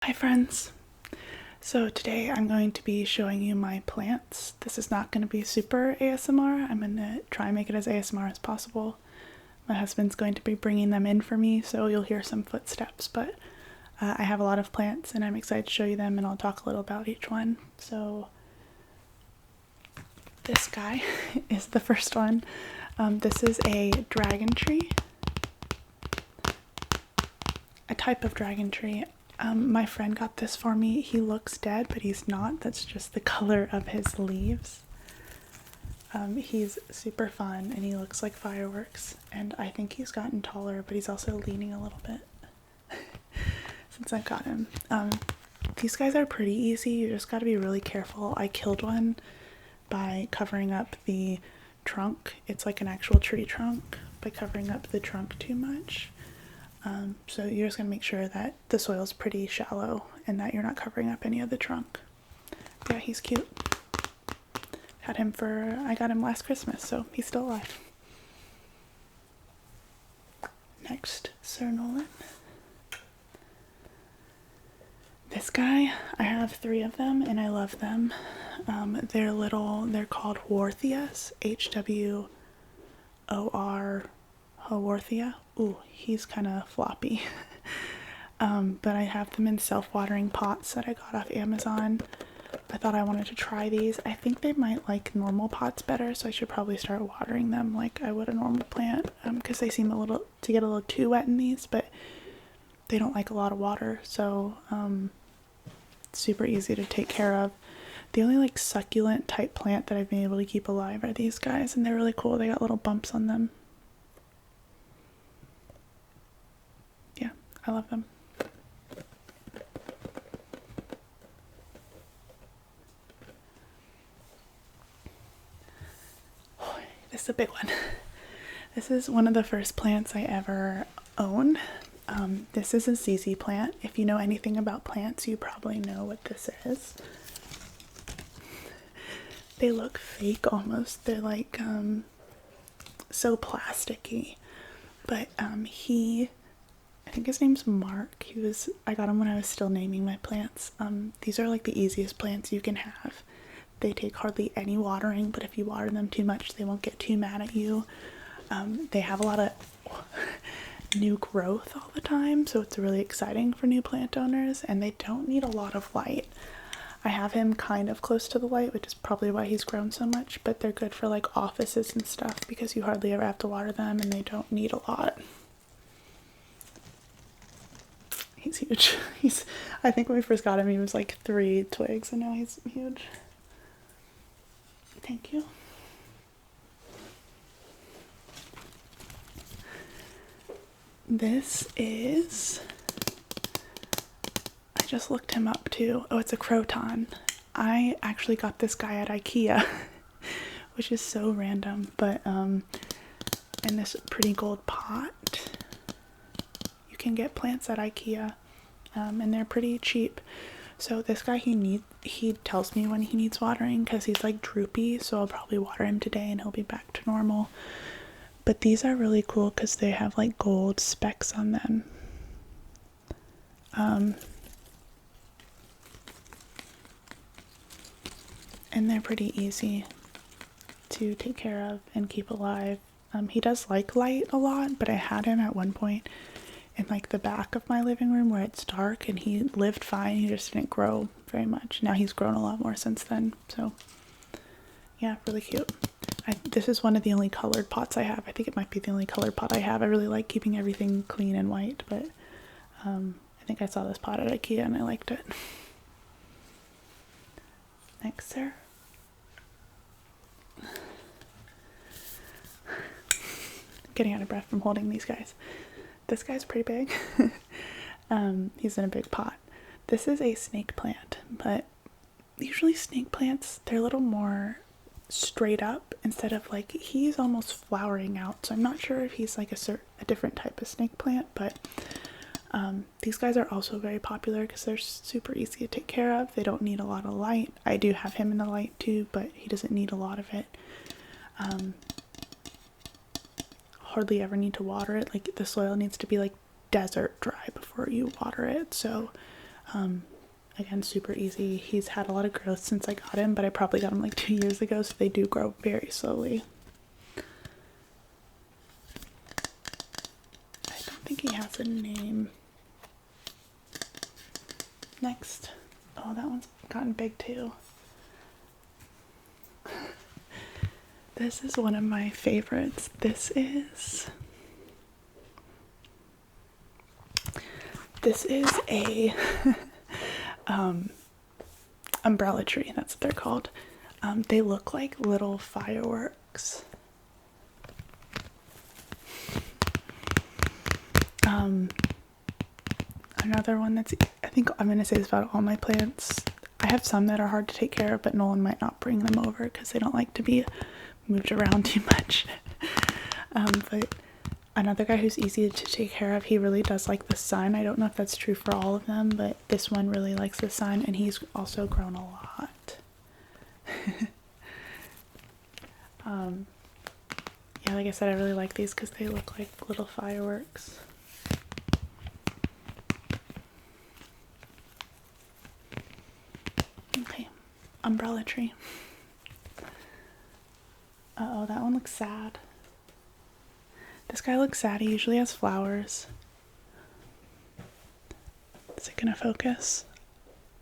Hi friends! So today I'm going to be showing you my plants. This is not going to be super ASMR. I'm going to try and make it as ASMR as possible. My husband's going to be bringing them in for me, so you'll hear some footsteps, but I have a lot of plants and I'm excited to show you them, and I'll talk a little about each one. So this guy is the first one. This is a dragon tree. A type of dragon tree. My friend got this for me. He looks dead, but he's not. That's just the color of his leaves. He's super fun and he looks like fireworks, and I think he's gotten taller, but he's also leaning a little bit since I've got him. These guys are pretty easy. You just gotta be really careful. I killed one by covering up the trunk. It's like an actual tree trunk, by covering up the trunk too much. So you're just going to make sure that the soil's pretty shallow and that you're not covering up any of the trunk. But yeah, he's cute. I got him last Christmas, so he's still alive. Next, Sir Nolan. This guy, I have 3 of them and I love them. They're called Haworthias, H-W-O-R, Haworthia. Ooh, he's kind of floppy. But I have them in self-watering pots that I got off Amazon. I thought I wanted to try these. I think they might like normal pots better, so I should probably start watering them like I would a normal plant, because they seem to get a little too wet in these, but they don't like a lot of water, so super easy to take care of. The only like succulent type plant that I've been able to keep alive are these guys, and they're really cool. They got little bumps on them. Yeah, I love them. This is a big one. This is one of the first plants I ever owned. This is a ZZ plant. If you know anything about plants, you probably know what this is. They look fake almost. They're like so plasticky. But I think his name's Mark. I got him when I was still naming my plants. These are like the easiest plants you can have. They take hardly any watering, but if you water them too much, they won't get too mad at you. They have a lot of new growth all the time, so it's really exciting for new plant owners, and they don't need a lot of light. I have him kind of close to the light, which is probably why he's grown so much, but they're good for like offices and stuff because you hardly ever have to water them and they don't need a lot. He's huge. I think when we first got him, he was like 3 twigs, and now he's huge. Thank you. This is, I just looked him up too. Oh, it's a croton. I actually got this guy at IKEA, which is so random, but in this pretty gold pot. You can get plants at IKEA, and they're pretty cheap. So this guy, he tells me when he needs watering because he's like droopy, so I'll probably water him today and he'll be back to normal. But these are really cool because they have like gold specks on them. And they're pretty easy to take care of and keep alive. He does like light a lot, but I had him at one point in like the back of my living room where it's dark, and he lived fine. He just didn't grow very much. Now he's grown a lot more since then, so yeah, really cute. This is one of the only colored pots I have. I think it might be the only colored pot I have. I really like keeping everything clean and white, but I think I saw this pot at IKEA and I liked it. Next, sir. Getting out of breath from holding these guys. This guy's pretty big. He's in a big pot. This is a snake plant, but usually snake plants, they're a little more straight up instead of like, he's almost flowering out, so I'm not sure if he's like a different type of snake plant, but these guys are also very popular because they're super easy to take care of. They don't need a lot of light. I do have him in the light too, but he doesn't need a lot of it. Hardly ever need to water it. Like the soil needs to be like desert dry before you water it, so Again, super easy. He's had a lot of growth since I got him, but I probably got him like 2 years ago, so they do grow very slowly. I don't think he has a name. Next. Oh, that one's gotten big too. This is one of my favorites. This is a umbrella tree. That's what they're called. They look like little fireworks. Another one that's, I think I'm going to say this about all my plants. I have some that are hard to take care of, but Nolan might not bring them over because they don't like to be moved around too much. But another guy who's easy to take care of, he really does like the sun. I don't know if that's true for all of them, but this one really likes the sun, and he's also grown a lot. Yeah, like I said, I really like these because they look like little fireworks. Okay, umbrella tree. Uh-oh, that one looks sad. This guy looks sad. He usually has flowers. Is it gonna focus?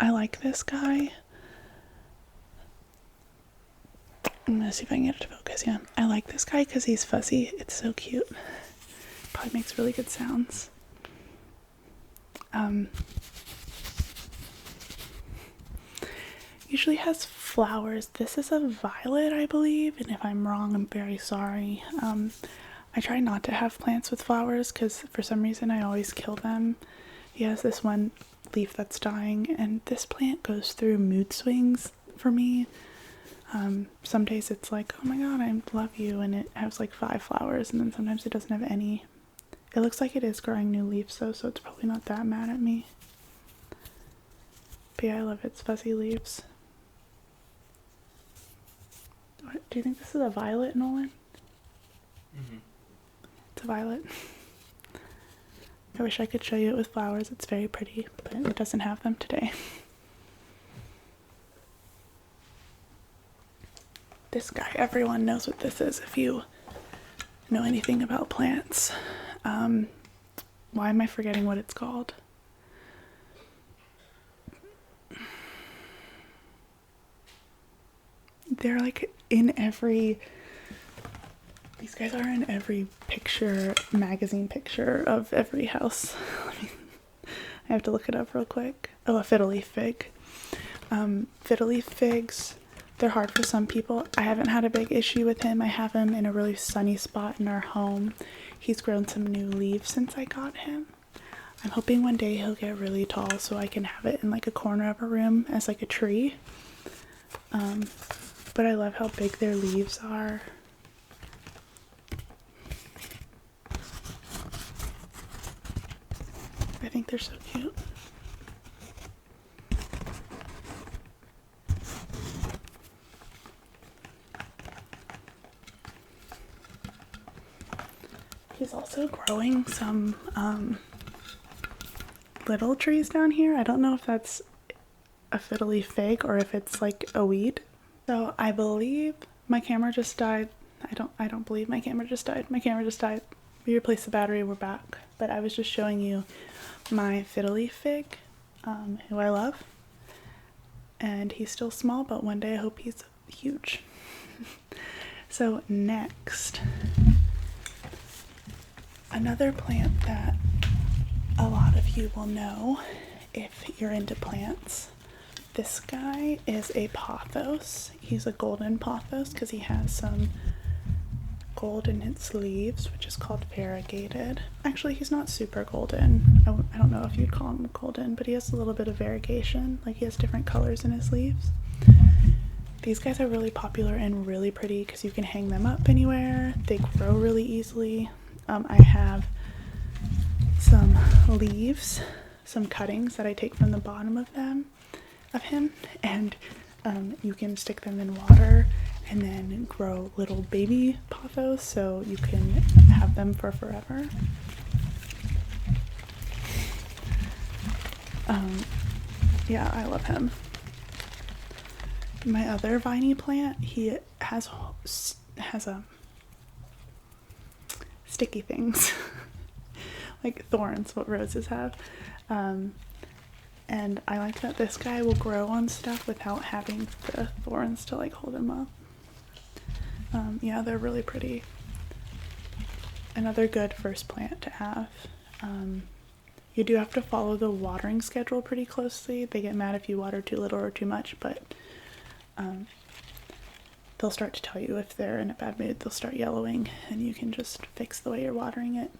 I like this guy. I'm gonna see if I can get it to focus. Yeah, I like this guy because he's fuzzy. It's so cute. Probably makes really good sounds. Usually has flowers. This is a violet, I believe, and if I'm wrong, I'm very sorry. I try not to have plants with flowers because for some reason I always kill them. He has this one leaf that's dying, and this plant goes through mood swings for me. Some days it's like, oh my god, I love you, and it has like 5 flowers, and then sometimes it doesn't have any. It looks like it is growing new leaves though, so it's probably not that mad at me. But yeah, I love its fuzzy leaves. Do you think this is a violet, Nolan? Mm-hmm. It's a violet. I wish I could show you it with flowers. It's very pretty, but it doesn't have them today. This guy, everyone knows what this is if you know anything about plants. Why am I forgetting what it's called? They're like in every, these guys are in every picture, magazine picture of every house. I have to look it up real quick. Oh, a fiddle leaf fig. Fiddle leaf figs, they're hard for some people. I haven't had a big issue with him. I have him in a really sunny spot in our home. He's grown some new leaves since I got him. I'm hoping one day he'll get really tall so I can have it in like a corner of a room as like a tree. But I love how big their leaves are. I think they're so cute. He's also growing some little trees down here. I don't know if that's a fiddle leaf fig or if it's like a weed. So I believe my camera just died. I don't believe my camera just died. My camera just died. We replaced the battery, we're back. But I was just showing you my fiddle leaf fig, who I love. And he's still small, but one day I hope he's huge. So next, another plant that a lot of you will know if you're into plants. This guy is a pothos. He's a golden pothos because he has some gold in its leaves, which is called variegated. Actually, he's not super golden. I don't know if you'd call him golden, but he has a little bit of variegation. Like he has different colors in his leaves. These guys are really popular and really pretty because you can hang them up anywhere. They grow really easily. I have some leaves, some cuttings that I take from the bottom of him, and you can stick them in water and then grow little baby pothos so you can have them for forever. Yeah, I love him. My other viney plant, he has a sticky things like thorns, what roses have. And I like that this guy will grow on stuff without having the thorns to like hold him up. Yeah, they're really pretty. Another good first plant to have. You do have to follow the watering schedule pretty closely. They get mad if you water too little or too much, but they'll start to tell you if they're in a bad mood. They'll start yellowing, and you can just fix the way you're watering it.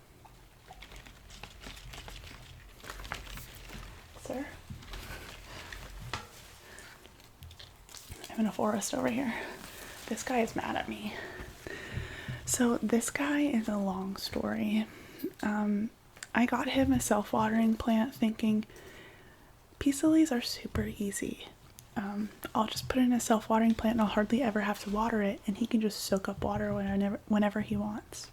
Sir? I'm in a forest over here. This guy is mad at me. So this guy is a long story. I got him a self-watering plant thinking peace lilies are super easy. I'll just put in a self-watering plant and I'll hardly ever have to water it, and he can just soak up water whenever he wants.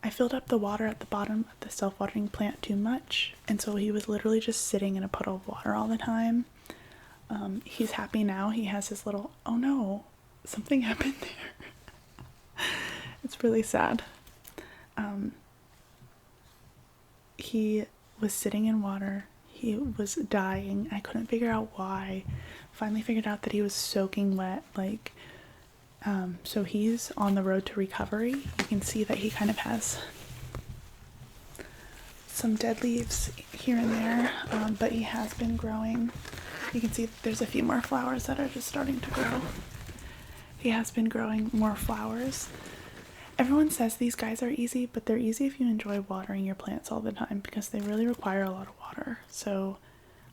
I filled up the water at the bottom of the self-watering plant too much, and so he was literally just sitting in a puddle of water all the time. He's happy now. He has his little, oh no, something happened there. It's really sad. He was sitting in water. He was dying. I couldn't figure out why. Finally figured out that he was soaking wet, like, so he's on the road to recovery. You can see that he kind of has some dead leaves here and there, but he has been growing. You can see that there's a few more flowers that are just starting to grow. He has been growing more flowers. Everyone says these guys are easy, but they're easy if you enjoy watering your plants all the time because they really require a lot of water. So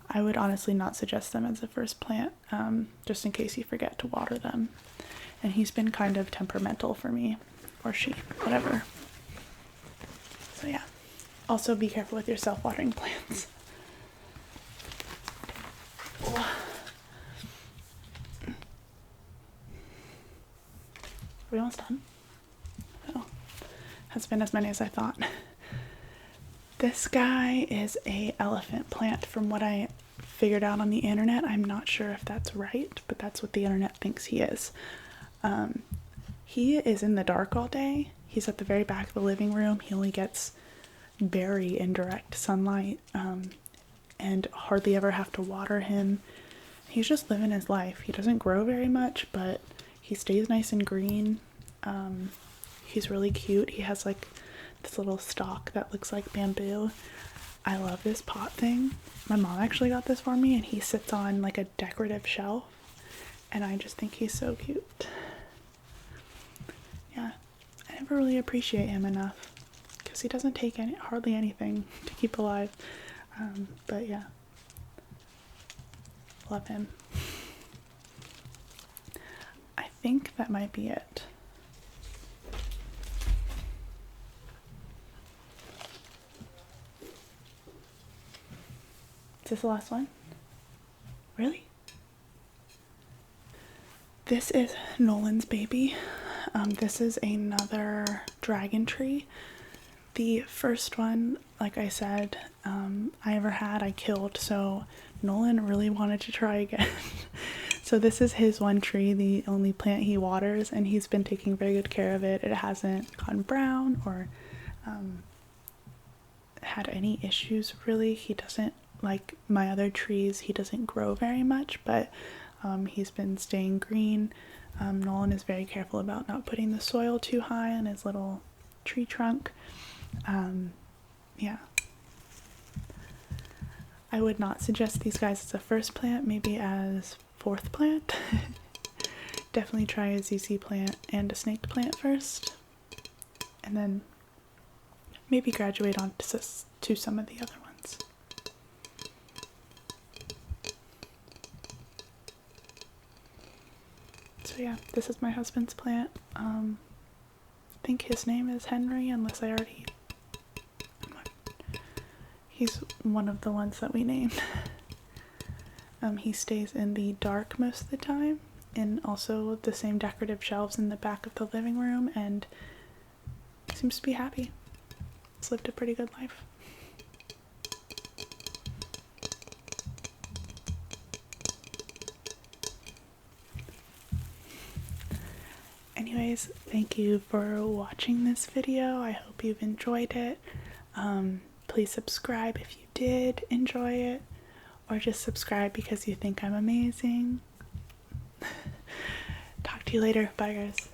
I would honestly not suggest them as a first plant, just in case you forget to water them. And he's been kind of temperamental for me, or she, whatever. So yeah. Also be careful with your self-watering plants. Are we almost done? Oh, has been as many as I thought. This guy is a elephant plant from what I figured out on the internet. I'm not sure if that's right, but that's what the internet thinks he is. He is in the dark all day. He's at the very back of the living room. He only gets very indirect sunlight, and hardly ever have to water him. He's just living his life. He doesn't grow very much, but he stays nice and green. He's really cute. He has like this little stalk that looks like bamboo. I love this pot thing. My mom actually got this for me, and he sits on like a decorative shelf, and I just think he's so cute. Yeah, I never really appreciate him enough because he doesn't take hardly anything to keep alive. But yeah, love him. I think that might be it. Is this the last one? Really? This is Nolan's baby. This is another dragon tree. The first one, like I said, I ever had, I killed, so Nolan really wanted to try again. So this is his one tree, the only plant he waters, and he's been taking very good care of it. It hasn't gone brown or had any issues really. He doesn't, like my other trees, he doesn't grow very much, but he's been staying green. Nolan is very careful about not putting the soil too high on his little tree trunk. Yeah. I would not suggest these guys as a first plant, maybe as fourth plant. Definitely try a ZZ plant and a snake plant first, and then maybe graduate on to some of the other ones. So yeah, this is my husband's plant. I think his name is Henry, unless I already... He's one of the ones that we named. He stays in the dark most of the time, and also the same decorative shelves in the back of the living room, and seems to be happy. He's lived a pretty good life. anyways, thank you for watching this video. I hope you've enjoyed it. Please subscribe if you did enjoy it, or just subscribe because you think I'm amazing. Talk to you later. Bye, guys.